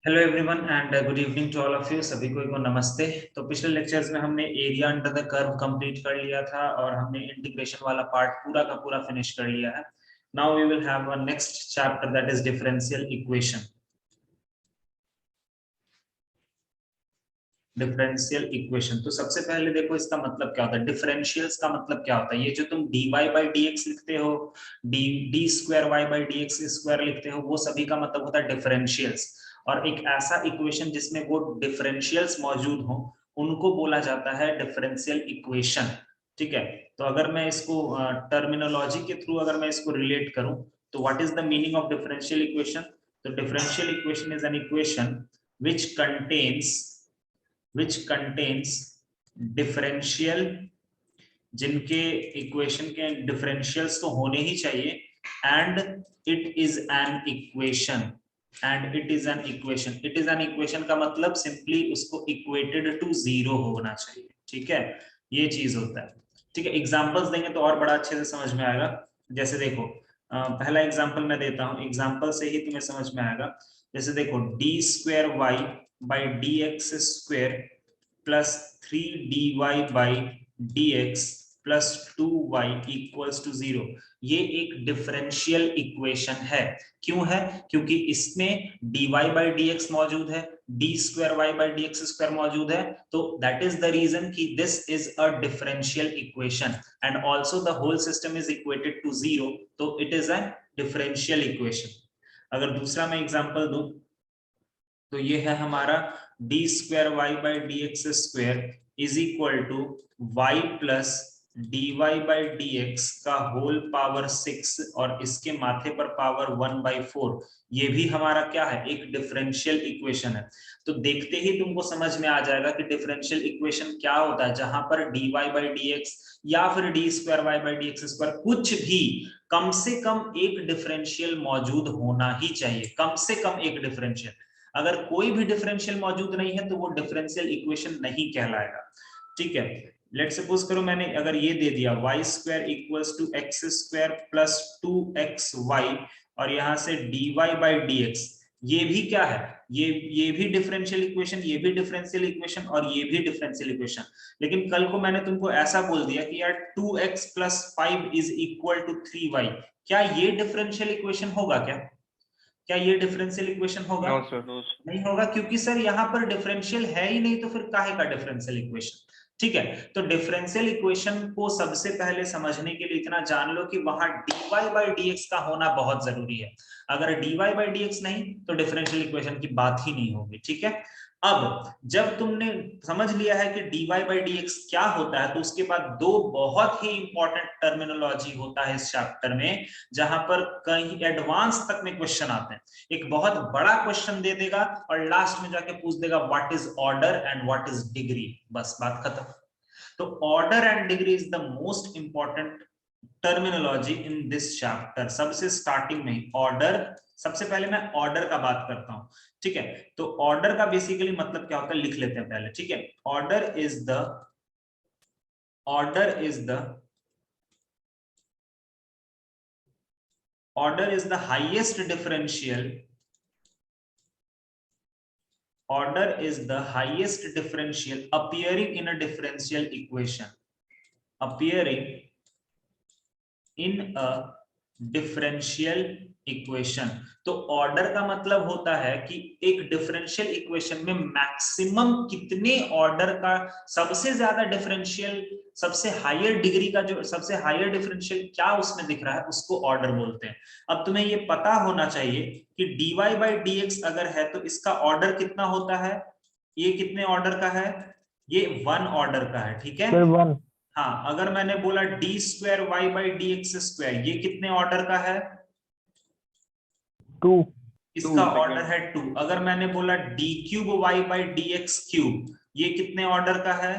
Hello everyone and good evening to all of you. सभी को नमस्ते। तो पिछले लेक्चर्स में हमने area under the curve complete कर लिया था और हमने इंटीग्रेशन वाला पार्ट पूरा का पूरा फिनिश कर लिया है। Now we will have a next chapter that is differential equation. Differential equation, तो सबसे पहले देखो इसका मतलब क्या होता है। डिफरेंशियल्स का मतलब क्या होता है? ये जो तुम dy बाई डी एक्स लिखते हो, d square y by d x square लिखते हो, वो सभी का मतलब होता है डिफरेंशियल्स। और एक ऐसा इक्वेशन जिसमें वो डिफरेंशियल्स मौजूद हो उनको बोला जाता है डिफरेंशियल इक्वेशन। ठीक है, तो अगर मैं इसको टर्मिनोलॉजी के थ्रू अगर मैं इसको रिलेट करूं तो what is the meaning of differential equation? तो differential equation is an equation which contains which contains differential, जिनके इक्वेशन के डिफरेंशियल्स तो होने ही चाहिए, and it is an equation. And it is an equation, it is an equation का मतलब simply उसको इक्वेटेड टू जीरो होना चाहिए। ठीक है, ये चीज होता है। ठीक है, एग्जांपल्स देंगे तो और बड़ा अच्छे से समझ में आएगा। जैसे देखो, पहला एग्जांपल मैं देता हूं, एग्जांपल से ही तुम्हें समझ में आएगा। जैसे देखो, d square y by d x square plus 3dy by d x plus 2y equals to 0। ये एक डिफरेंशियल इक्वेशन है। क्यों है? क्योंकि इसमें dy बाई डी एक्स मौजूद है, d square y by d x square मौजूद है, तो दैट इज द रीजन कि this is a differential equation and also the whole system is equated to 0, तो it is a differential equation. अगर दूसरा मैं एग्जांपल दूं तो ये है हमारा d square y by d x square is equal to y plus d y by d x का होल पावर 6 और इसके माथे पर पावर 1/4। ये भी हमारा क्या है? एक डिफरेंशियल इक्वेशन है। तो देखते ही तुमको समझ में आ जाएगा कि डिफरेंशियल इक्वेशन क्या होता है, जहां पर d y by d x या फिर d square y by d x square कुछ भी कम से कम एक डिफरेंशियल मौजूद होना ही चाहिए। कम से कम एक डिफरेंशियल, अगर कोई भी डिफरेंशियल मौजूद नहीं है तो वो डिफरेंशियल इक्वेशन नहीं कहलाएगा। ठीक है, लेट सपोज करो मैंने अगर ये दे दिया y square equals to x square plus 2xy और यहां से dy बाई dx, ये भी क्या है? ये भी डिफरेंशियल इक्वेशन, ये भी डिफरेंशियल इक्वेशन और ये भी डिफरेंशियल इक्वेशन। लेकिन कल को मैंने तुमको ऐसा बोल दिया कि यार 2x plus 5 is equal to 3y, क्या ये डिफरेंशियल इक्वेशन होगा? क्या ये डिफरेंशियल इक्वेशन होगा? No sir, no sir. नहीं होगा, क्योंकि सर यहाँ पर डिफरेंशियल है ही नहीं, तो फिर काहे का डिफरेंशियल इक्वेशन? ठीक है, तो डिफरेंशियल इक्वेशन को सबसे पहले समझने के लिए इतना जान लो कि वहां dy बाई dx का होना बहुत जरूरी है। अगर dy बाई dx नहीं तो डिफरेंशियल इक्वेशन की बात ही नहीं होगी। ठीक है, अब जब तुमने समझ लिया है कि dy बाई dx क्या होता है, तो उसके बाद दो बहुत ही इंपॉर्टेंट टर्मिनोलॉजी होता है इस चैप्टर में, जहां पर कहीं एडवांस तक में क्वेश्चन आते हैं। एक बहुत बड़ा क्वेश्चन दे देगा और लास्ट में जाके पूछ देगा what is order and what is degree, बस बात खत्म। तो order and degree is the most important terminology in this chapter. सबसे स्टार्टिंग में ऑर्डर, सबसे पहले मैं ऑर्डर का बात करता हूं। ठीक है, तो ऑर्डर का बेसिकली मतलब क्या होता है लिख लेते हैं पहले। ठीक है, order is the order is the order is the highest differential, order is the highest differential appearing in a differential equation, appearing in a differential equation. तो ऑर्डर का मतलब होता है कि एक डिफरेंशियल इक्वेशन में मैक्सिमम कितने ऑर्डर का सबसे ज्यादा डिफरेंशियल, सबसे हायर डिग्री का जो सबसे हायर डिफरेंशियल क्या उसमें दिख रहा है उसको ऑर्डर बोलते हैं। अब तुम्हें ये पता होना चाहिए कि dy बाई dx अगर है तो इसका ऑर्डर कितना होता है? ये कितने ऑर्डर का है? ये 1 ऑर्डर का है। ठीक है, हाँ, अगर मैंने बोला d square y by d x square, ये कितने ऑर्डर का है? 2। इसका ऑर्डर है 2। अगर मैंने बोला d cube y by d x cube, ये कितने ऑर्डर का है?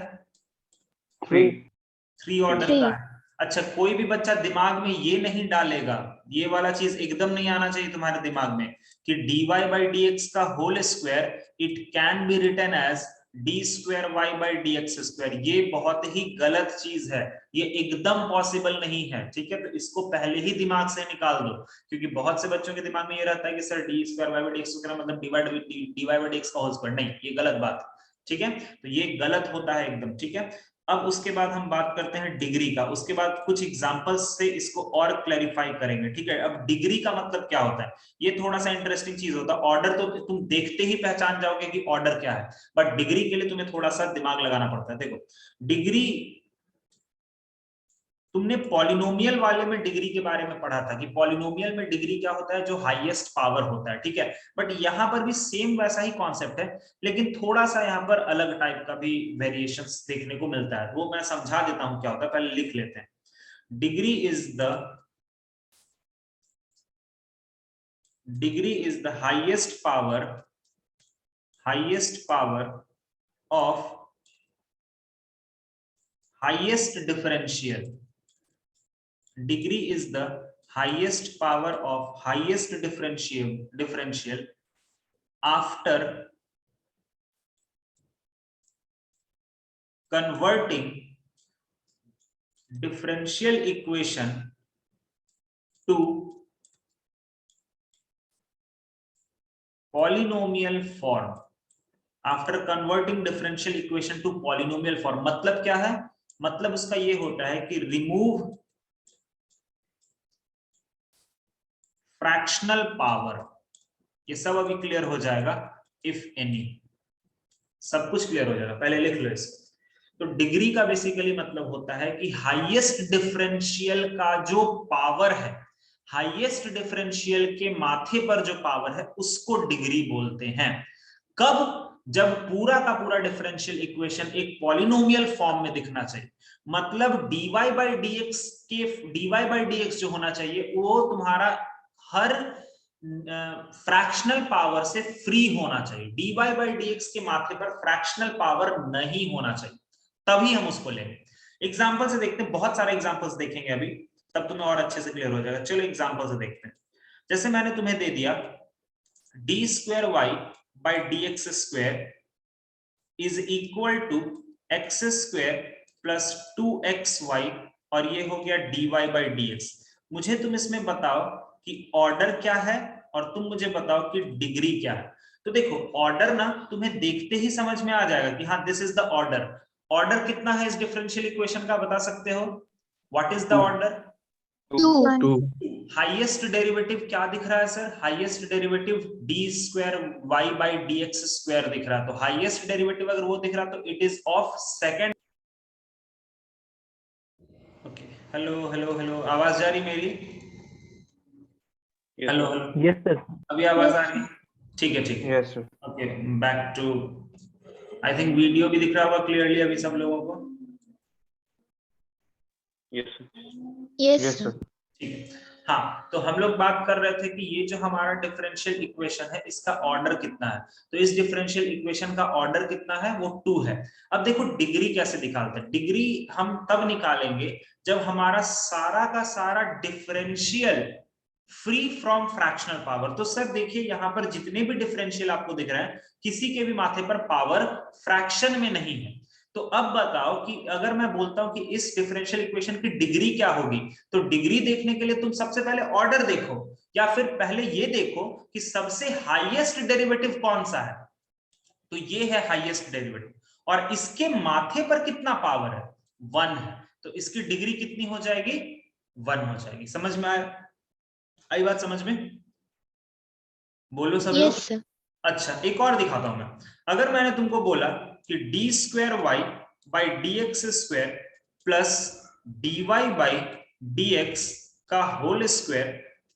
3 ऑर्डर का है। अच्छा, कोई भी बच्चा दिमाग में ये नहीं डालेगा, ये वाला चीज एकदम नहीं आना चाहिए तुम्हारे दिमाग में कि dy बाई डी एक्स का whole square it can be written as d square y by d x square, ये बहुत ही गलत चीज है, ये एकदम पॉसिबल नहीं है, ठीक है। तो इसको पहले ही दिमाग से निकाल दो, क्योंकि बहुत से बच्चों के दिमाग में ये रहता है कि sir d square y by d x square मतलब d y by d x का होल स्क्वायर, नहीं, ये गलत बात, ठीक है। तो ये गलत होता है एकदम, ठीक है। अब उसके बाद हम बात करते हैं डिग्री का, उसके बाद कुछ एग्जांपल्स से इसको और क्लैरिफाई करेंगे, ठीक है। अब डिग्री का मतलब क्या होता है, ये थोड़ा सा इंटरेस्टिंग चीज होता है। ऑर्डर तो तुम देखते ही पहचान जाओगे कि ऑर्डर क्या है, बट डिग्री के लिए तुम्हें थोड़ा सा दिमाग लगाना पड़ता है। देखो डिग्री, तुमने पॉलिनोमियल वाले में डिग्री के बारे में पढ़ा था कि पॉलिनोमियल में डिग्री क्या होता है, जो हाईएस्ट पावर होता है, ठीक है। बट यहाँ पर भी सेम वैसा ही कॉन्सेप्ट है, लेकिन थोड़ा सा यहाँ पर अलग टाइप का भी वेरिएशंस देखने को मिलता है, वो मैं समझा देता हूं क्या होता है, पहले लिख लेते हैं। Degree is the highest power of highest differential. Degree is the highest power of highest differential after converting differential equation to polynomial form. After converting differential equation two polynomial form, मतलब क्या है, मतलब उसका ये होता है कि रिमूव फ्रैक्शनल पावर, ये सब अभी क्लियर हो जाएगा, इफ एनी, सब कुछ क्लियर हो जाएगा, पहले लिख लो इसको। तो डिग्री का बेसिकली मतलब होता है कि हाईएस्ट डिफरेंशियल का जो पावर है, हाईएस्ट डिफरेंशियल के माथे पर जो पावर है उसको डिग्री बोलते हैं। कब, जब पूरा का पूरा डिफरेंशियल इक्वेशन एक पॉलिनोमियल फॉर्म में दिखना चाहिए, मतलब dy बाई dx के dy बाई dx जो होना चाहिए वो तुम्हारा हर फ्रैक्शनल पावर से फ्री होना चाहिए, dy बाई dx के माथे पर फ्रैक्शनल पावर नहीं होना चाहिए, तभी हम उसको लेंगे। एग्जांपल से देखते हैं, बहुत सारे एग्जांपल्स देखेंगे अभी, तब तुम्हें और अच्छे से क्लियर हो जाएगा। चलो एग्जांपल से देखते हैं। जैसे मैंने तुम्हें दे दिया d square y by d x square is equal to x square plus 2xy, और ये हो गया dy बाई dx। मुझे तुम इसमें बताओ कि ऑर्डर क्या है और तुम मुझे बताओ कि डिग्री क्या है। तो देखो ऑर्डर ना तुम्हें देखते ही समझ में आ जाएगा कि हाँ this is the order. Order कितना है इस डिफरेंशियल इक्वेशन का, बता सकते हो? What is the order? 2। Highest derivative क्या दिख रहा है sir? Highest derivative d square y by d x square दिख रहा है। तो हाईएस्ट डेरिवेटिव अगर वो दिख रहा तो it is of second. Okay, hello hello hello, आवाज जा रही मेरी? हेलो हेलो, यस सर, अभी आवाज आ रही? ठीक है ठीक है, yes sir. Okay back to, I think video भी दिख रहा होगा क्लियरली अभी सब लोगों को? Yes yes sir. ठीक है। हाँ, तो हम लोग बात कर रहे थे कि ये जो हमारा डिफरेंशियल इक्वेशन है इसका ऑर्डर कितना है। तो इस डिफरेंशियल इक्वेशन का ऑर्डर कितना है, वो 2 है। अब देखो डिग्री कैसे निकालते हैं। डिग्री हम तब निकालेंगे जब हमारा सारा का सारा differential free from fractional power. तो सर देखिए यहाँ पर जितने भी डिफरेंशियल आपको दिख रहे हैं किसी के भी माथे पर पावर फ्रैक्शन में नहीं है। तो अब बताओ कि अगर मैं बोलता हूं कि इस डिफरेंशियल इक्वेशन की डिग्री क्या होगी, तो डिग्री देखने के लिए तुम सबसे पहले ऑर्डर देखो, या फिर पहले ये देखो कि सबसे हाईएस्ट डेरिवेटिव कौन सा है। तो ये है हाईएस्ट डेरिवेटिव, और इसके माथे पर कितना पावर है, 1 है। तो इसकी डिग्री कितनी हो जाएगी, 1 हो जाएगी। समझ में आया? आई बात समझ में? बोलो सब लोग। यस अच्छा एक और दिखाता हूं मैं। अगर मैंने तुमको बोला कि d square y by d x square plus d y by d x का whole square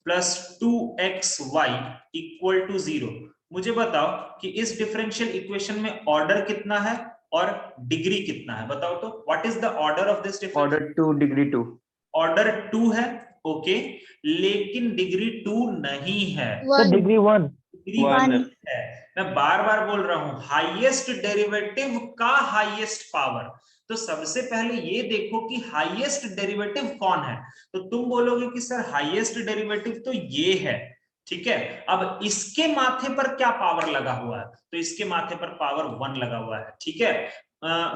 plus 2xy equal to 0, मुझे बताओ कि इस डिफरेंशियल इक्वेशन में ऑर्डर कितना है और डिग्री कितना है, बताओ तो। What is the order of this differential? Order 2, degree 2। Order 2 है, ओके, लेकिन डिग्री 2 नहीं है, सर डिग्री 1 डिग्री 1 है। मैं बार बार बोल रहा हूं हाईएस्ट डेरिवेटिव का हाईएस्ट पावर। तो सबसे पहले ये देखो कि हाईएस्ट डेरिवेटिव कौन है। तो तुम बोलोगे कि सर हाईएस्ट डेरिवेटिव तो ये है, ठीक है। अब इसके माथे पर क्या पावर लगा हुआ है, तो इसके माथे पर पावर 1 लगा हुआ है, ठीक है।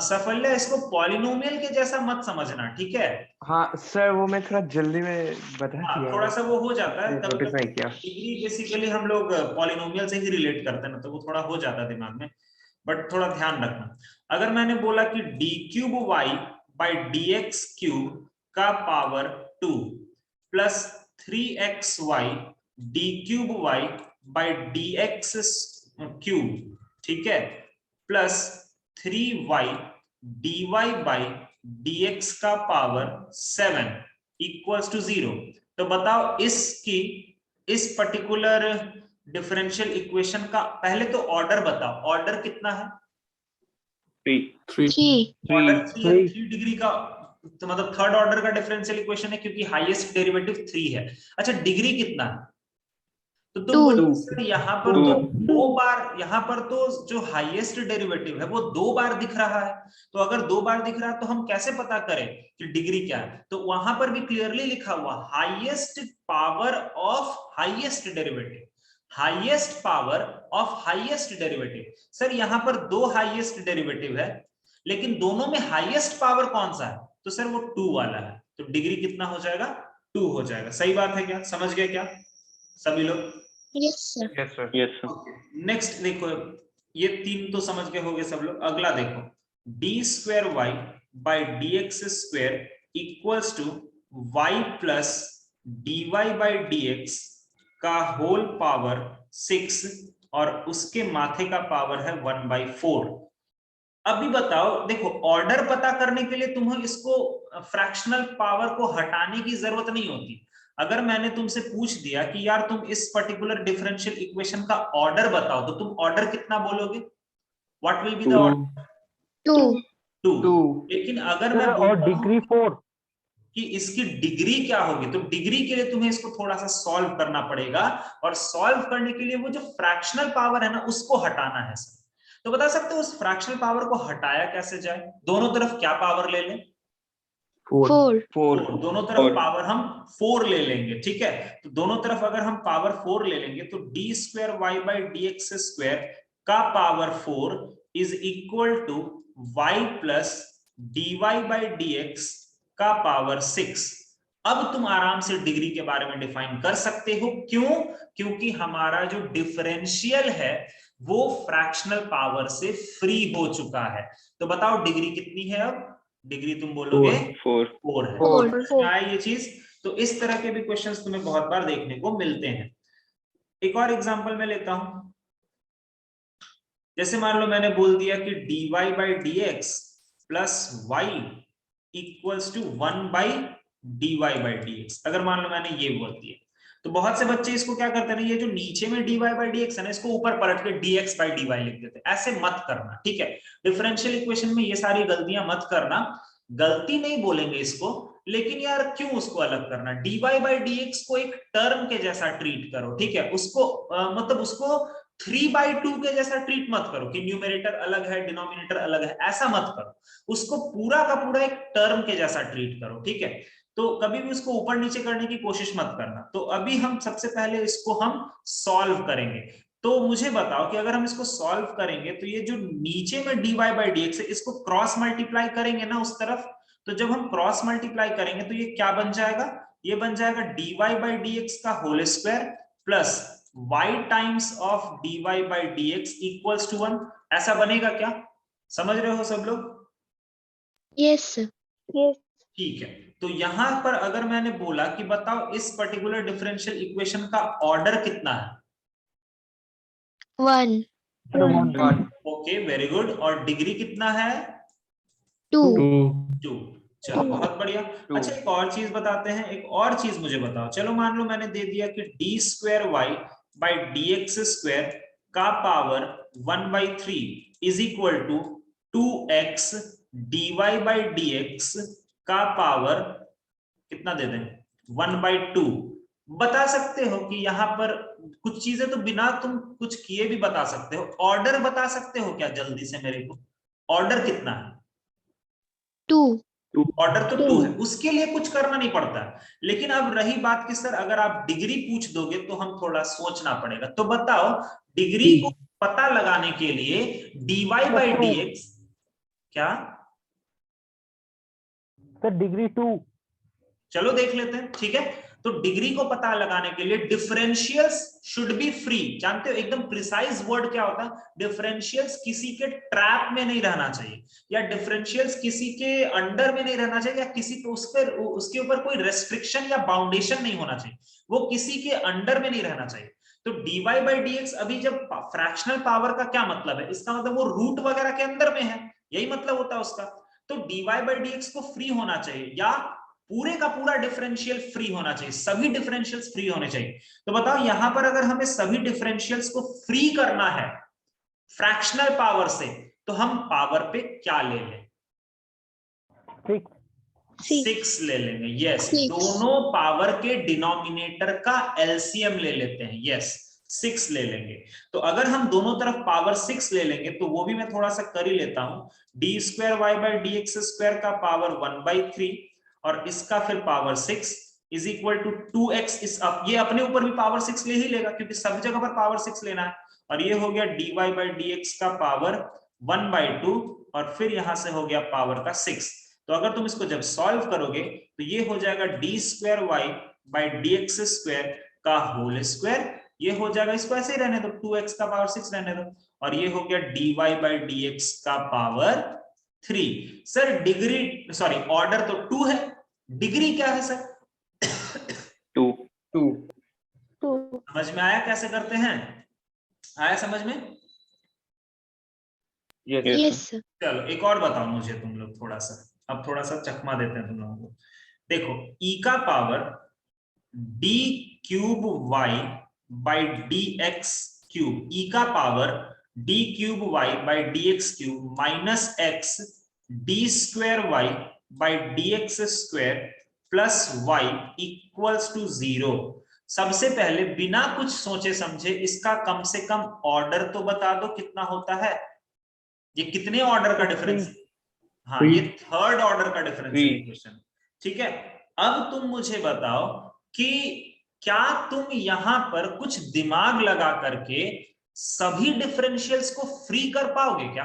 सफल्या, इसको पॉलिनोमियल के जैसा मत समझना, ठीक है। हाँ सर, वो मैं थोड़ा जल्दी में बता हाँ, दिया, थोड़ा सा वो हो जाता है, कभी नोटिस नहीं कभी किया। डिग्री बेसिकली हम लोग पॉलिनोमियल से ही रिलेट करते हैं ना, तो वो थोड़ा हो जाता है दिमाग में, बट थोड़ा ध्यान रखना। अगर मैंने बोला कि d cube y by d x cube का power 2 plus 3xy d cube y by d x cube, ठीक है, plus 3y dy by dx का पावर 7 इक्वल्स टू 0। तो बताओ इसकी, इस पर्टिकुलर डिफरेंशियल इक्वेशन का पहले तो ऑर्डर बताओ, ऑर्डर कितना है? 3 ऑर्डर 3 है, 3 डिग्री का, तो मतलब थर्ड ऑर्डर का डिफरेंशियल इक्वेशन है, क्योंकि हाईएस्ट डेरिवेटिव 3 है। अच्छा, डिग्री कितना है? तो तुम बोलो सर यहाँ पर तो 2 बार, यहाँ पर तो जो हाईएस्ट डेरिवेटिव है वो 2 बार दिख रहा है, तो अगर 2 बार दिख रहा है तो हम कैसे पता करें कि डिग्री क्या है? तो वहां पर भी क्लियरली लिखा हुआ highest power of highest derivative, highest power of highest derivative. Sir यहाँ पर 2 हाईएस्ट डेरिवेटिव है, लेकिन दोनों में हाईएस्ट पावर कौन सा है? तो सर वो 2 वाला है, तो डिग्री कितना हो जाएगा? 2 हो जाएगा। सही बात है क्या? समझ गए क्या सभी लोग? Yes sir. Yes sir, yes sir. Next देखो, ये 3 तो समझ गए होंगे सब लोग। अगला देखो, d square y by d x square equals to y plus d y by d x का होल पावर 6 और उसके माथे का पावर है 1/4। अभी बताओ, देखो ऑर्डर पता करने के लिए तुम्हें इसको फ्रैक्शनल पावर को हटाने की जरूरत नहीं होती। अगर मैंने तुमसे पूछ दिया कि यार तुम इस पर्टिकुलर डिफरेंशियल इक्वेशन का ऑर्डर बताओ, तो तुम ऑर्डर कितना बोलोगे? What will be the order? 2। लेकिन अगर मैं और डिग्री 4, कि इसकी डिग्री क्या होगी, तो डिग्री के लिए तुम्हें इसको थोड़ा सा सॉल्व करना पड़ेगा, और सॉल्व करने के लिए वो जो फ्रैक्शनल पावर है ना उसको हटाना है। तो बता सकते हो उस फ्रैक्शनल पावर को हटाया कैसे जाए? दोनों तरफ क्या पावर ले लें? 4 दोनों तरफ पावर हम 4 ले लेंगे, ठीक है। तो दोनों तरफ अगर हम पावर 4 ले लेंगे तो d square y by d x square का power 4 is equal to y plus d y by d x का पावर 6। अब तुम आराम से डिग्री के बारे में डिफाइन कर सकते हो। क्यों? क्योंकि हमारा जो डिफरेंशियल है वो फ्रैक्शनल पावर से फ्री हो चुका है। तो बताओ डिग्री कितनी है? अब डिग्री तुम बोलोगे 4 है। समझ आया ये चीज? तो इस तरह के भी क्वेश्चंस तुम्हें बहुत बार देखने को मिलते हैं। एक और एग्जांपल मैं लेता हूं। जैसे मान लो मैंने बोल दिया कि dy by d x plus y equals to 1 by dy by d x. अगर मान लो मैंने ये बोल दिया, तो बहुत से बच्चे इसको क्या करते हैं, ये जो नीचे में dy बाई डी एक्स है ना, इसको ऊपर पलट के dx बाई dy लिख देते हैं। ऐसे मत करना, ठीक है। डिफरेंशियल इक्वेशन में ये सारी गलतियां मत करना। गलती नहीं बोलेंगे इसको, लेकिन यार क्यों उसको अलग करना? dy बाई dx को एक टर्म के जैसा ट्रीट करो, ठीक है। उसको मतलब उसको 3/2 के जैसा ट्रीट मत करो कि न्यूमरेटर अलग है डिनोमिनेटर अलग है, ऐसा मत करो। उसको पूरा का पूरा एक टर्म के जैसा ट्रीट करो, ठीक है। तो कभी भी उसको ऊपर नीचे करने की कोशिश मत करना। तो अभी हम सबसे पहले इसको हम सॉल्व करेंगे। तो मुझे बताओ कि अगर हम इसको सॉल्व करेंगे तो ये जो नीचे में dy बाई डी एक्स है, इसको क्रॉस मल्टीप्लाई करेंगे ना उस तरफ, तो जब हम क्रॉस मल्टीप्लाई करेंगे तो ये क्या बन जाएगा? ये बन जाएगा dy बाई डी एक्स का whole square plus y times of dy by d x equals to 1। ऐसा बनेगा क्या? समझ रहे हो सब लोग? Yes yes. ठीक है। तो यहां पर अगर मैंने बोला कि बताओ इस पर्टिकुलर डिफरेंशियल इक्वेशन का ऑर्डर कितना है? 1 ओके, वेरी गुड। और डिग्री कितना है? 2 2। चलो बहुत बढ़िया। अच्छा, एक और चीज बताते हैं, एक और चीज मुझे बताओ। चलो मान लो मैंने दे दिया कि d square y by d x square का power 1/3 is equal to 2x dy by d x का पावर कितना दे दें? 1/2। बता सकते हो कि यहाँ पर कुछ चीजें तो बिना तुम कुछ किए भी बता सकते हो। ऑर्डर बता सकते हो क्या जल्दी से मेरे को? ऑर्डर कितना है? 2 ऑर्डर तो 2 है, उसके लिए कुछ करना नहीं पड़ता। लेकिन अब रही बात कि सर अगर आप डिग्री पूछ दोगे तो हम थोड़ा सोचना पड़ेगा। तो बताओ डिग्री को पता लगाने के लिए dy by dx क्या सर डिग्री 2। चलो देख लेते हैं, ठीक है। तो डिग्री को पता लगाने के लिए डिफरेंशियल्स शुड बी फ्री। जानते हो एकदम प्रिसाइज वर्ड क्या होता है? डिफरेंशियल्स किसी के ट्रैप में नहीं रहना चाहिए, या डिफरेंशियल्स किसी के अंडर में नहीं रहना चाहिए, या किसी पे उस पर उसके ऊपर कोई रेस्ट्रिक्शन या बाउंडेशन नहीं होना चाहिए, वो किसी के अंडर में नहीं रहना चाहिए। तो dy by dx अभी जब फ्रैक्शनल पावर का क्या मतलब है? इसका मतलब वो रूट वगैरह के अंदर में है, यही मतलब होता है उसका। तो dy by dx को फ्री होना चाहिए, या पूरे का पूरा डिफरेंशियल फ्री होना चाहिए, सभी डिफरेंशियल्स फ्री होने चाहिए। तो बताओ यहां पर अगर हमें सभी डिफरेंशियल्स को फ्री करना है फ्रैक्शनल पावर से, तो हम पावर पे क्या ले लें? 6 ले लेंगे। यस, दोनों पावर के डिनोमिनेटर का एलसीएम ले लेते हैं। यस, 6 ले लेंगे। तो अगर हम दोनों तरफ पावर 6 ले लेंगे तो वो भी मैं थोड़ा सा कर ही लेता हूं। D square y by d x square का पावर 1/3 और इसका फिर power 6 is equal to 2x। ये अपने ऊपर भी पावर 6 ले ही लेगा क्योंकि सब जगह पर पावर 6 लेना है। और ये हो गया dy बाई dx का पावर 1/2 और फिर यहां से हो गया पावर का 6। तो अगर तुम इसको जब सॉल्व करोगे तो ये हो जाएगा d square y by d x square का होल स्क्वायर। ये हो जाएगा, इसको ऐसे ही रहने दो, 2x का पावर 6 रहने दो। और ये हो गया dy बाई dx का power 3। Sir degree sorry order तो 2 है, डिग्री क्या है सर? 2। समझ में आया कैसे करते हैं? आया समझ में? यस चलो एक और बताओ मुझे तुम लोग थोड़ा सा, अब थोड़ा सा चकमा देते हैं तुम लोगों को। देखो e का power d cube y by d x cube, e का power d cube y by d x cube minus x d square y by d x square plus y equals to 0। सबसे पहले बिना कुछ सोचे समझे इसका कम से कम ऑर्डर तो बता दो कितना होता है। ये कितने ऑर्डर का डिफरेंस? हाँ, ये थर्ड ऑर्डर का डिफरेंशियल इक्वेशन। ठीक है, अब तुम मुझे बताओ कि क्या तुम यहां पर कुछ दिमाग लगा करके सभी डिफरेंशियल्स को फ्री कर पाओगे क्या?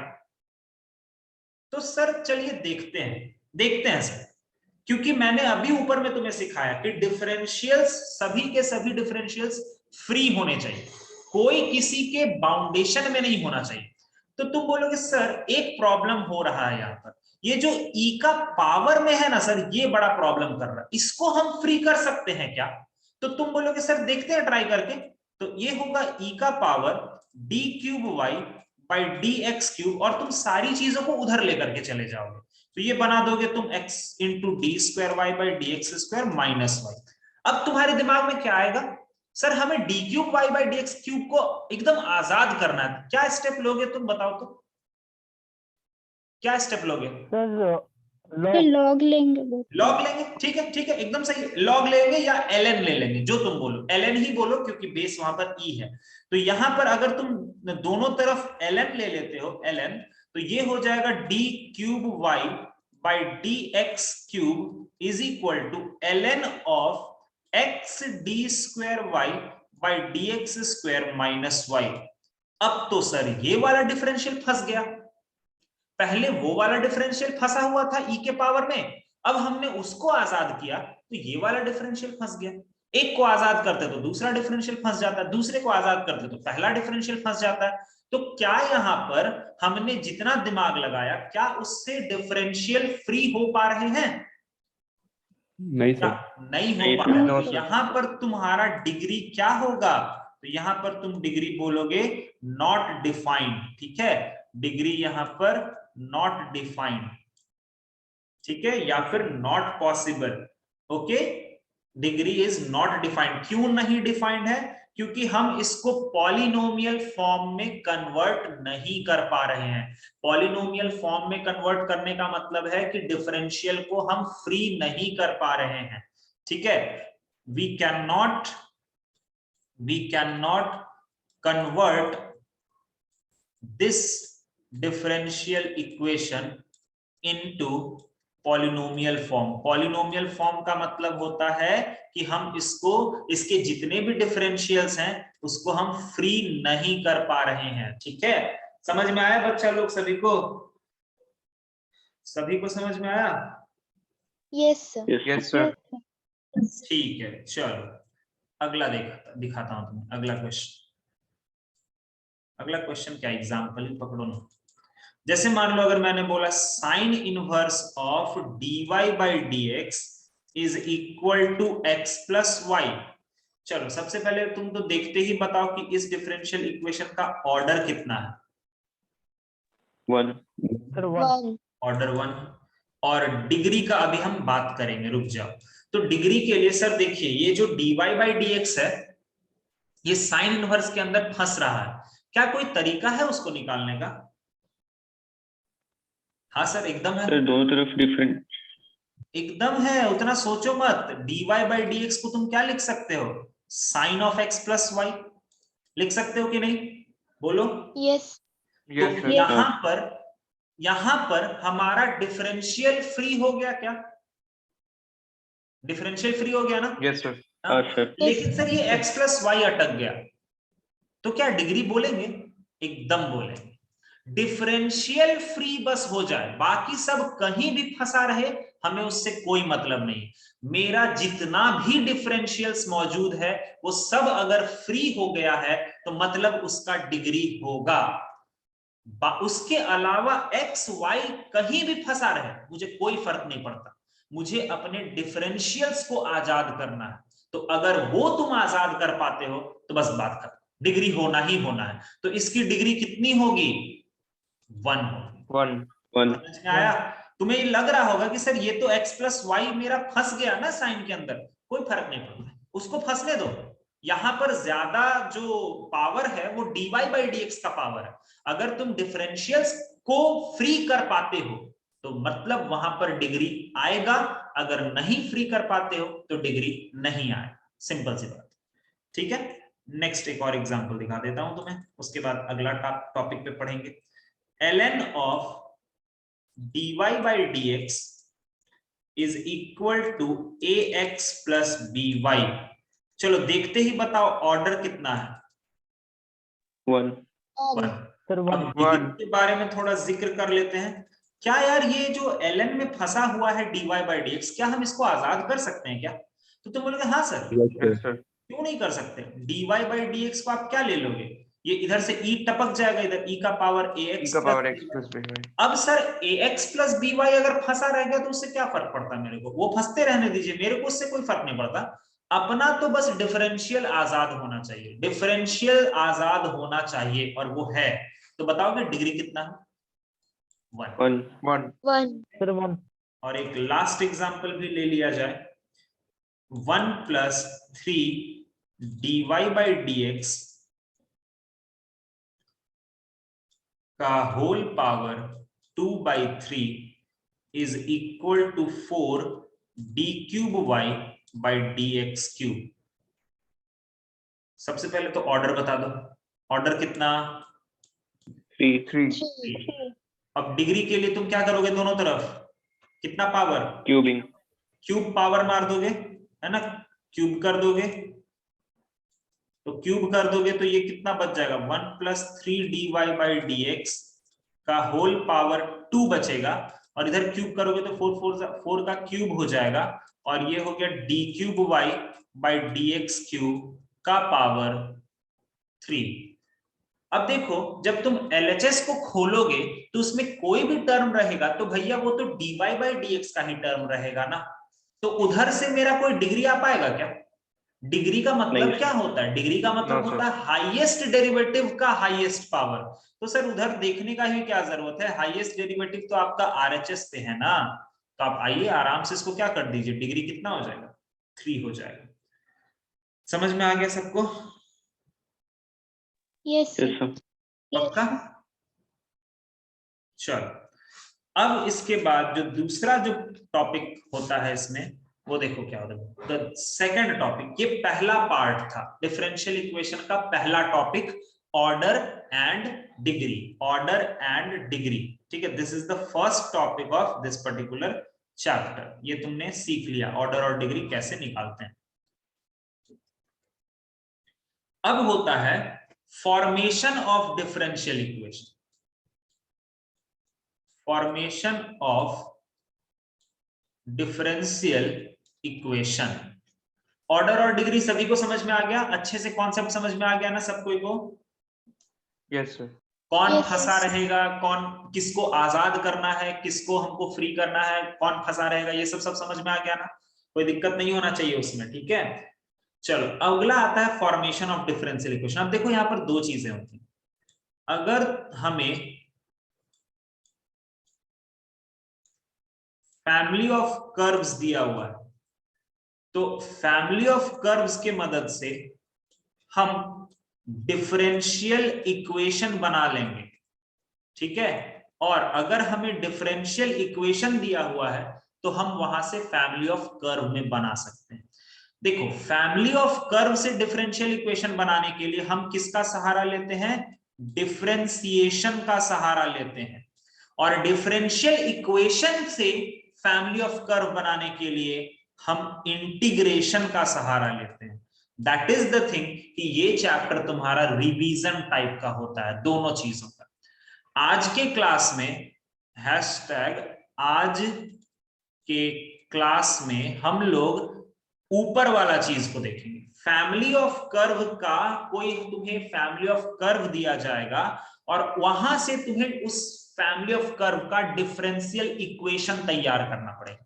तो सर चलिए देखते हैं सर, क्योंकि मैंने अभी ऊपर में तुम्हें सिखाया कि डिफरेंशियल्स सभी के सभी डिफरेंशियल्स फ्री होने चाहिए, कोई किसी के बाउंडेशन में नहीं होना चाहिए। तो तुम बोलोगे सर एक प्रॉब्लम हो रहा है यहाँ पर, ये जो e का पावर में है ना सर, ये बड़ा प्रॉब्लम कर रहा है, इसको हम फ्री कर सकते हैं क्या? तो तुम बोलोगे सर देखते हैं ट्राई करके। तो ये होगा e का power d cube y by d x cube, और तुम सारी चीजों को उधर लेकर के चले जाओगे तो ये बना दोगे तुम x into d square y by d x square minus y. अब तुम्हारे दिमाग में क्या आएगा? सर हमें d cube y by d x cube को एकदम आजाद करना है, क्या स्टेप लोगे तुम बताओ तो? क्या स्टेप लोगे? लॉग लेंगे। लॉग लेंगे, ठीक है एकदम सही। लॉग लेंगे या ln ले लेंगे, जो तुम बोलो, ln ही बोलो क्योंकि बेस वहां पर e है। तो यहां पर अगर तुम दोनों तरफ ln ले लेते हो ln, तो ये हो जाएगा d cube y by d x cube is equal to ln of x d square y by d x square minus y। अब तो सर ये वाला डिफरेंशियल फंस गया, पहले वो वाला डिफरेंशियल फंसा हुआ था e के पावर में, अब हमने उसको आजाद किया तो ये वाला डिफरेंशियल फंस गया। एक को आजाद करते तो दूसरा डिफरेंशियल फंस जाता है, दूसरे को आजाद करते तो पहला डिफरेंशियल फंस जाता है। तो क्या यहां पर हमने जितना दिमाग लगाया, क्या उससे डिफरेंशियल फ्री हो पा रहे हैं? नहीं सर, नहीं हो पा रहे। तो यहां पर तुम्हारा डिग्री क्या होगा? तो यहां पर तुम डिग्री बोलोगे नॉट डिफाइंड। ठीक है, डिग्री यहां पर नॉट डिफाइंड, ठीक है, या फिर not possible. Okay, degree is not defined. क्यों नहीं डिफाइंड है? क्योंकि हम इसको पॉलिनोमियल फॉर्म में कन्वर्ट नहीं कर पा रहे हैं। पॉलिनोमियल फॉर्म में कन्वर्ट करने का मतलब है कि डिफरेंशियल को हम फ्री नहीं कर पा रहे हैं। ठीक है, we can not convert this differential equation into polynomial form. Polynomial form का मतलब होता है कि हम इसको, इसके जितने भी डिफरेंशियल्स हैं उसको हम फ्री नहीं कर पा रहे हैं। ठीक है, समझ में आया बच्चा लोग सभी को? सभी को समझ में आया? Yes, sir. Yes, sir. ठीक है, चलो अगला दिखाता हूं तुम्हें अगला क्वेश्चन। अगला क्वेश्चन क्या, एग्जाम्पल ही पकड़ो ना। जैसे मान लो अगर मैंने बोला sine inverse of dy by dx is equal to x plus y. चलो सबसे पहले तुम तो देखते ही बताओ कि इस डिफरेंशियल इक्वेशन का ऑर्डर कितना है। 1 1. ऑर्डर 1। और डिग्री का अभी हम बात करेंगे, रुक जाओ। तो डिग्री के लिए सर देखिए, ये जो dy बाई dx है ये साइन इनवर्स के अंदर फंस रहा है, क्या कोई तरीका है उसको निकालने का? हाँ सर एकदम है, सर दोनों तरफ डिफरेंट। एकदम है, उतना सोचो मत। dy बाई dx को तुम क्या लिख सकते हो, sine of x plus y लिख सकते हो कि नहीं, बोलो। Yes. Yes, तो sir. यहां पर हमारा डिफरेंशियल फ्री हो गया क्या? डिफरेंशियल फ्री हो गया ना? Yes, sir. हाँ सर। लेकिन सर ये x प्लस वाई अटक गया, तो क्या डिग्री बोलेंगे? एकदम बोलेंगे। डिफरेंशियल फ्री बस हो जाए, बाकी सब कहीं भी फंसा रहे हमें उससे कोई मतलब नहीं। मेरा जितना भी डिफरेंशियल्स मौजूद है वो सब अगर फ्री हो गया है तो मतलब उसका डिग्री होगा। उसके अलावा x y कहीं भी फंसा रहे मुझे कोई फर्क नहीं पड़ता, मुझे अपने डिफरेंशियल्स को आजाद करना है। तो अगर वो तुम आजाद कर पाते हो तो बस बात खत्म, डिग्री होना ही होना है। तो इसकी डिग्री कितनी होगी? 1 होगी। 1. समझ में आया? तुम्हें ये लग रहा होगा कि सर ये तो x प्लस वाई मेरा फंस गया ना साइन के अंदर, कोई फर्क नहीं पड़ता, उसको फंसने दो। यहां पर ज्यादा जो पावर है वो dy बाई dx का पावर है। अगर तुम डिफरेंशियल्स को फ्री कर पाते हो तो मतलब वहां पर डिग्री आएगा, अगर नहीं फ्री कर पाते हो तो डिग्री नहीं आएगा, सिंपल सी बात। ठीक है, नेक्स्ट एक और एग्जांपल दिखा देता हूं तुम्हें, उसके बाद अगला टॉपिक पे पढ़ेंगे। ln of dy by dx is equal to ax plus by। चलो देखते ही बताओ ऑर्डर कितना है? 1 1. सर अब डिग्री के बारे में थोड़ा जिक्र कर लेते हैं। क्या यार ये जो ln में फंसा हुआ है dy by dx, क्या हम इसको आजाद कर सकते हैं क्या? तो तुम बोलोगे हाँ सर। Yes, sir. क्यों नहीं कर सकते? dy by dx को आप क्या ले लोगे, ये इधर से e टपक जाएगा, इधर e का पावर ax E का power x plus by। अब सर ax प्लस by अगर फंसा रह गया तो उससे क्या फर्क पड़ता है मेरे को? वो फंसते रहने दीजिए, मेरे को उससे कोई फर्क नहीं पड़ता। अपना तो बस डिफरेंशियल आजाद होना चाहिए, डिफरेंशियल आजाद होना चाहिए, और वो है। तो बताओगे डिग्री कितना है? 1। 1. 1. और एक लास्ट एग्जांपल भी ले लिया जाए। 1 प्लस 3 dy बाई dx का whole power 2/3 is equal to 4 d cube y by dx cube. सबसे पहले तो ऑर्डर बता दो, ऑर्डर कितना? 3 3. अब डिग्री के लिए तुम क्या करोगे, दोनों तरफ कितना पावर? क्यूबिंग। क्यूब पावर मार दोगे, है ना, क्यूब कर दोगे। तो क्यूब कर दोगे तो ये कितना बच जाएगा, 1 प्लस 3 dy बाई dx का होल पावर 2 बचेगा, और इधर क्यूब करोगे तो 4 का क्यूब हो जाएगा, और ये हो गया d cube y by dx cube का पावर 3। अब देखो जब तुम LHS को खोलोगे तो उसमें कोई भी टर्म रहेगा तो भैया वो तो dy बाई dx का ही टर्म रहेगा ना, तो उधर से मेरा कोई डिग्री आ पाएगा क्या? डिग्री का मतलब क्या होता है? डिग्री का मतलब होता है हाईएस्ट डेरिवेटिव का हाईएस्ट पावर। तो सर उधर देखने का ही क्या जरूरत है, हाईएस्ट डेरिवेटिव तो आपका RHS पे है ना, तो आप आइए आराम से इसको क्या कर दीजिए, डिग्री कितना हो जाएगा, 3 हो जाएगा। समझ में आ गया सबको? Yes. पक्का? चलो अब इसके बाद जो दूसरा जो टॉपिक होता है इसमें, वो देखो क्या होता है, द सेकंड टॉपिक। ये पहला पार्ट था डिफरेंशियल इक्वेशन का, पहला topic order and degree, order and degree. ठीक है, this is the first topic of this particular chapter, ये तुमने सीख लिया ऑर्डर और डिग्री कैसे निकालते हैं। अब होता है formation of differential equation. Formation of differential equation. Order और डिग्री सभी को समझ में आ गया, अच्छे से कॉन्सेप्ट समझ में आ गया ना सब कोई को? Yes, sir. कौन Yes, फंसा yes. रहेगा, कौन किसको आजाद करना है, किसको हमको फ्री करना है, कौन फंसा रहेगा, ये सब समझ में आ गया ना? कोई दिक्कत नहीं होना चाहिए उसमें, ठीक है। चलो अगला आता है फॉर्मेशन ऑफ डिफरेंशियल इक्वेशन। अब देखो यहाँ पर दो चीजें होती हैं। अगर हमें फैमिली ऑफ कर्व्स दिया हुआ है तो फैमिली ऑफ कर्व्स के मदद से हम डिफरेंशियल इक्वेशन बना लेंगे, ठीक है। और अगर हमें डिफरेंशियल इक्वेशन दिया हुआ है तो हम वहां से फैमिली ऑफ कर्व में बना सकते हैं। देखो फैमिली ऑफ कर्व से डिफरेंशियल इक्वेशन बनाने के लिए हम किसका सहारा लेते हैं? डिफरेंशिएशन का सहारा लेते हैं। और डिफरेंशियल इक्वेशन से फैमिली ऑफ कर्व बनाने के लिए हम इंटीग्रेशन का सहारा लेते हैं। दैट इज द थिंग कि ये चैप्टर तुम्हारा रिवीजन टाइप का होता है दोनों चीजों का। आज के क्लास में हैशटैग आज के क्लास में हम लोग ऊपर वाला चीज को देखेंगे। फैमिली ऑफ कर्व का कोई तुम्हें फैमिली ऑफ कर्व दिया जाएगा और वहां से तुम्हें उस फैमिली ऑफ कर्व का डिफरेंशियल इक्वेशन तैयार करना पड़ेगा।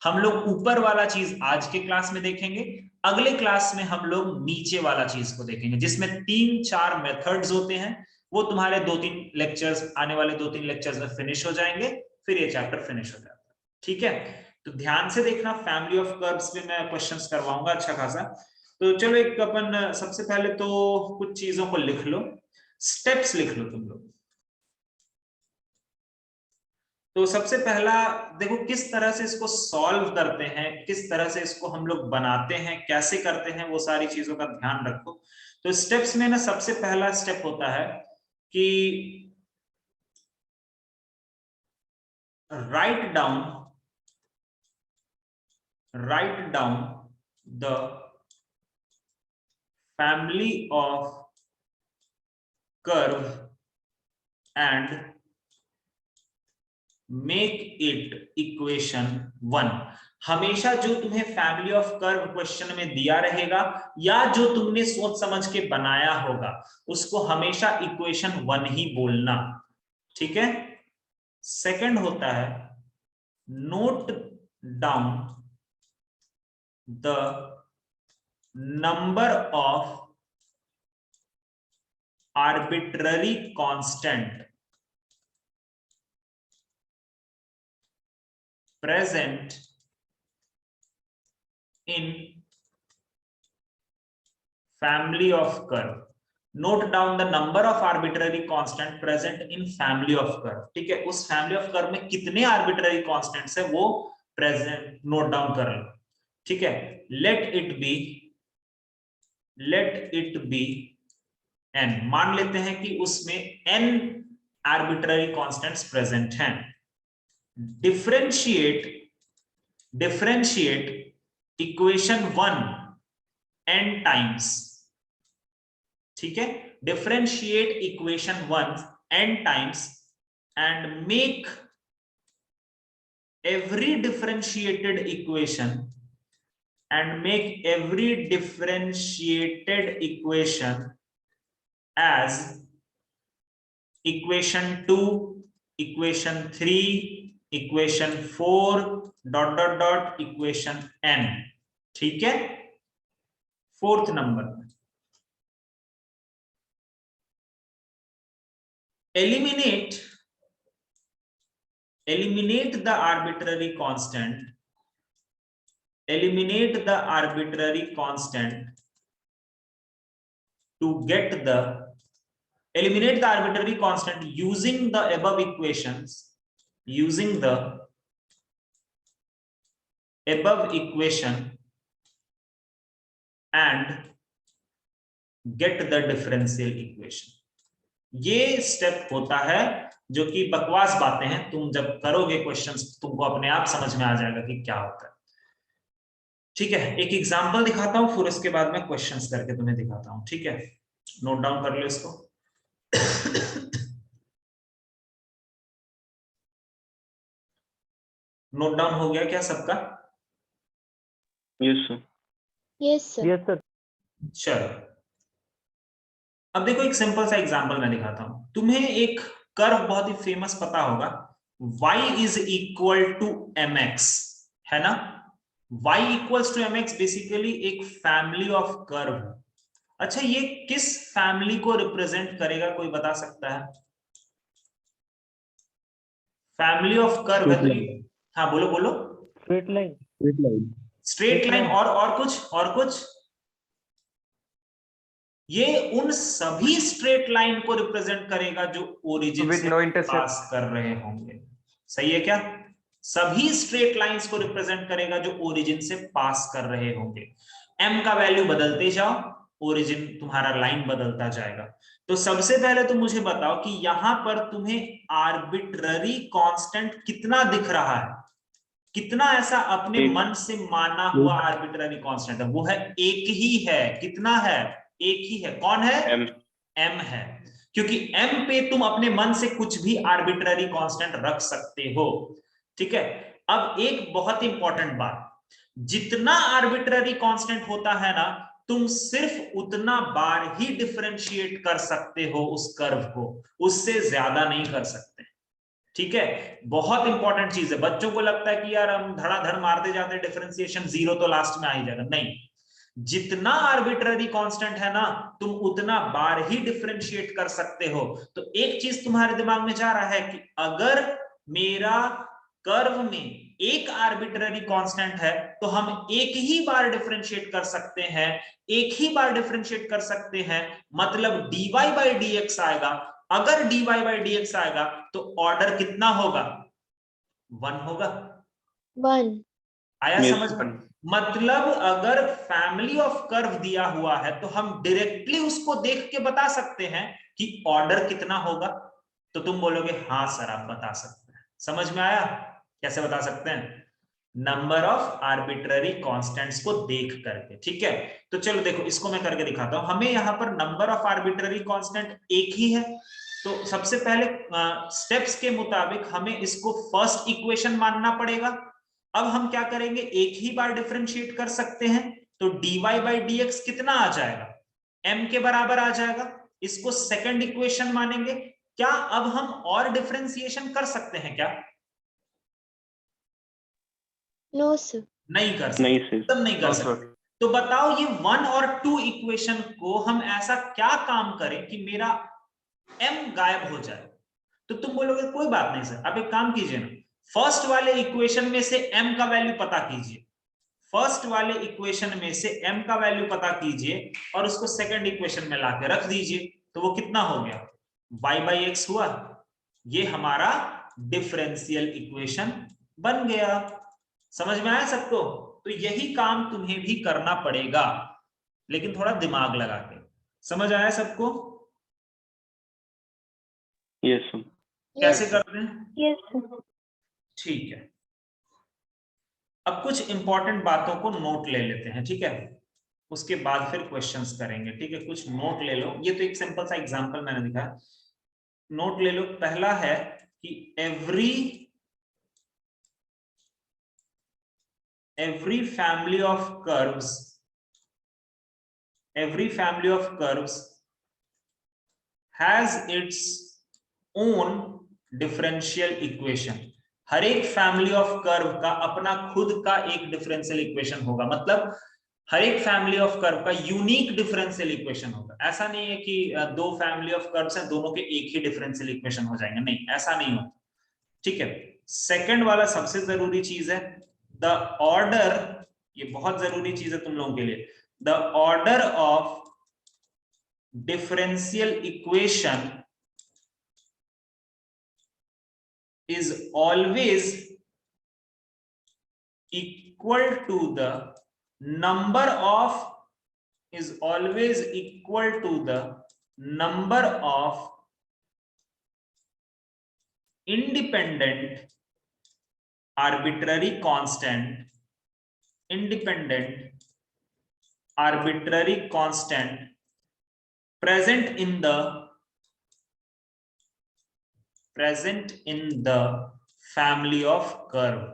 हम लोग ऊपर वाला चीज आज के क्लास में देखेंगे, अगले क्लास में हम लोग नीचे वाला चीज को देखेंगे जिसमें 3-4 मेथड्स होते हैं। वो तुम्हारे 2-3 लेक्चर्स आने वाले 2-3 लेक्चर्स में फिनिश हो जाएंगे, फिर ये चैप्टर फिनिश हो जाता है, ठीक है। तो ध्यान से देखना, फैमिली ऑफ कर्व्स पे मैं क्वेश्चंस करवाऊंगा अच्छा खासा। तो चलो एक अपन सबसे पहले तो कुछ चीजों को लिख लो, स्टेप्स लिख लो तुम लोग। तो सबसे पहला देखो किस तरह से इसको सॉल्व करते हैं, किस तरह से इसको हम लोग बनाते हैं, कैसे करते हैं, वो सारी चीजों का ध्यान रखो। तो स्टेप्स में ना सबसे पहला स्टेप होता है कि write down the family of curve and make it equation 1। हमेशा जो तुम्हें फैमिली ऑफ कर्व क्वेश्चन में दिया रहेगा या जो तुमने सोच समझ के बनाया होगा उसको हमेशा इक्वेशन 1 ही बोलना, ठीक है। सेकंड होता है note down the number of arbitrary constant present in family of curve. Note down the number of arbitrary constant present in family of curve, ठीक है। उस family of curve में कितने arbitrary constants है वो present नोट डाउन कर लो, ठीक है। let it be n, मान लेते हैं कि उसमें n arbitrary constants present हैं। differentiate equation 1 n times, ठीक है। differentiate equation 1 n times and make every differentiated equation as equation 2, equation 3, equation 4 ... equation n, ठीक है। Fourth number eliminate the arbitrary constant to get the eliminate the arbitrary constant using the above equations and get the differential equation. ये step होता है जो कि बकवास बातें हैं, तुम जब करोगे क्वेश्चंस तुमको अपने आप समझ में आ जाएगा कि क्या होता है। ठीक है, एक एग्जांपल दिखाता हूं, फिर उसके बाद में क्वेश्चंस करके तुम्हें दिखाता हूं। ठीक है, नोट डाउन कर लो इसको। नोट डाउन हो गया क्या सबका? Yes, sir. Yes, sir. Yes, sir. चलो, अब देखो एक सिंपल सा एग्जांपल मैं दिखाता हूं तुम्हें। एक कर्व बहुत ही फेमस पता होगा, y is equal to mx, है ना? y equals to mx basically एक फैमिली ऑफ कर्व है। अच्छा, ये किस फैमिली को रिप्रेजेंट करेगा, कोई बता सकता है? फैमिली ऑफ कर्व है तो ये, हाँ बोलो बोलो। Straight line. स्ट्रेट लाइन, और कुछ ये उन सभी स्ट्रेट लाइन को रिप्रेजेंट करेगा जो ओरिजिन With से no intercept. पास कर रहे होंगे। सही है क्या? सभी स्ट्रेट लाइंस को रिप्रेजेंट करेगा जो ओरिजिन से पास कर रहे होंगे। m का वैल्यू बदलते जाओ, ओरिजिन तुम्हारा लाइन बदलता जाएगा। तो सबसे पहले तो मुझे बताओ कि यहां पर तुम्हें आर्बिट्ररी कांस्टेंट कितना दिख रहा है? कितना ऐसा अपने एक। मन से माना हुआ आर्बिट्ररी कांस्टेंट है? वो है एक ही है। कितना है? एक ही है। कौन है? M. m है। क्योंकि m पे तुम अपने मन से कुछ भी आर्बिट्ररी कांस्टेंट रख सकते हो। ठीक है, अब एक बहुत इंपॉर्टेंट बात, जितना आर्बिट्ररी कांस्टेंट होता है ना, तुम सिर्फ उतना बार ही डिफरेंशिएट कर सकते हो उस कर्व को, उससे ज्यादा नहीं कर सकते। ठीक है, बहुत इंपॉर्टेंट चीज है। बच्चों को लगता है कि यार हम धड़ाधड़ मारते जाते हैं डिफरेंशिएशन, जीरो तो लास्ट में आ ही जाएगा। नहीं, जितना आर्बिट्ररी कांस्टेंट है ना, तुम उतना बार ही डिफरेंशिएट कर सकते हो। तो एक चीज तुम्हारे दिमाग में जा रहा है कि अगर मेरा कर्व में एक आर्बिट्ररी कांस्टेंट है तो हम एक ही बार डिफरेंशिएट कर सकते हैं, एक ही बार डिफरेंशिएट कर सकते हैं, मतलब dy बाई dx आएगा। अगर dy बाई dx आएगा तो ऑर्डर कितना होगा? 1 होगा। 1. आया Yes, समझ में? one. मतलब अगर फैमिली ऑफ कर्व दिया हुआ है तो हम डायरेक्टली उसको देख के बता सकते हैं कि ऑर्डर कितना होगा। तो तुम बोलोगे हाँ सर आप बता सकते हैं। समझ में आया? कैसे बता सकते हैं? नंबर ऑफ आर्बिट्ररी कांस्टेंट्स को देख करके। ठीक है, तो चलो देखो इसको मैं करके दिखाता हूं। हमें यहां पर नंबर ऑफ आर्बिट्ररी कांस्टेंट एक ही है, तो सबसे पहले स्टेप्स के मुताबिक हमें इसको फर्स्ट इक्वेशन मानना पड़ेगा। अब हम क्या करेंगे, एक ही बार डिफरेंशिएट कर सकते हैं, तो dy बाई dx कितना आ जाएगा? m के बराबर आ जाएगा। इसको सेकंड इक्वेशन मानेंगे। क्या अब हम और डिफरेंशिएशन कर सकते हैं क्या? No, sir. नहीं कर सकते, नहीं sir. एकदम नहीं कर No, सकते। sir. तो बताओ ये 1 और 2 इक्वेशन को हम ऐसा क्या काम करें कि मेरा m गायब हो जाए? तो तुम बोलोगे कोई बात नहीं सर, आप एक काम कीजिए ना, फर्स्ट वाले इक्वेशन में से m का वैल्यू पता कीजिए। फर्स्ट वाले इक्वेशन में से m का वैल्यू पता कीजिए और उसको सेकंड इक्वेशन में लाके रख दीजिए। तो वो कितना हो गया? y बाई एक्स हुआ। ये हमारा डिफरेंशियल इक्वेशन बन गया। समझ में आया सबको? तो यही काम तुम्हें भी करना पड़ेगा, लेकिन थोड़ा दिमाग लगा के। समझ आया सबको? Yes, sir. कैसे Yes. करते हैं? Yes, sir. ठीक है, अब कुछ इंपॉर्टेंट बातों को नोट ले लेते हैं। ठीक है, उसके बाद फिर क्वेश्चंस करेंगे। ठीक है, कुछ नोट ले लो। ये तो एक सिंपल सा एग्जांपल मैंने दिखाया, नोट ले लो। पहला है कि every family of curves, every family of curves has its own differential equation। हर एक फैमिली ऑफ कर्व का अपना खुद का एक डिफरेंशियल इक्वेशन होगा। मतलब हर एक फैमिली ऑफ कर्व का यूनिक डिफरेंशियल इक्वेशन होगा। ऐसा नहीं है कि दो फैमिली ऑफ कर्व्स हैं, दोनों के एक ही डिफरेंशियल इक्वेशन हो जाएंगे, नहीं, ऐसा नहीं होता। ठीक है, सेकंड वाला सबसे जरूरी चीज है, द ऑर्डर, ये बहुत जरूरी चीज है तुम लोगों के लिए, the order of differential equation is always equal to the number of is always equal to the number of independent arbitrary constant present in the family of curve।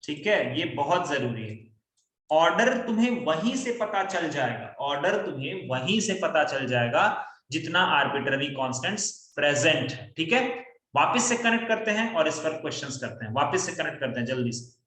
ठीक है, ये बहुत जरूरी है। ऑर्डर तुम्हें वहीं से पता चल जाएगा, जितना आर्बिट्ररी कांस्टेंट्स प्रेजेंट है। ठीक है, वापस से कनेक्ट करते हैं और इस पर क्वेश्चंस करते हैं। वापस से कनेक्ट करते हैं जल्दी से।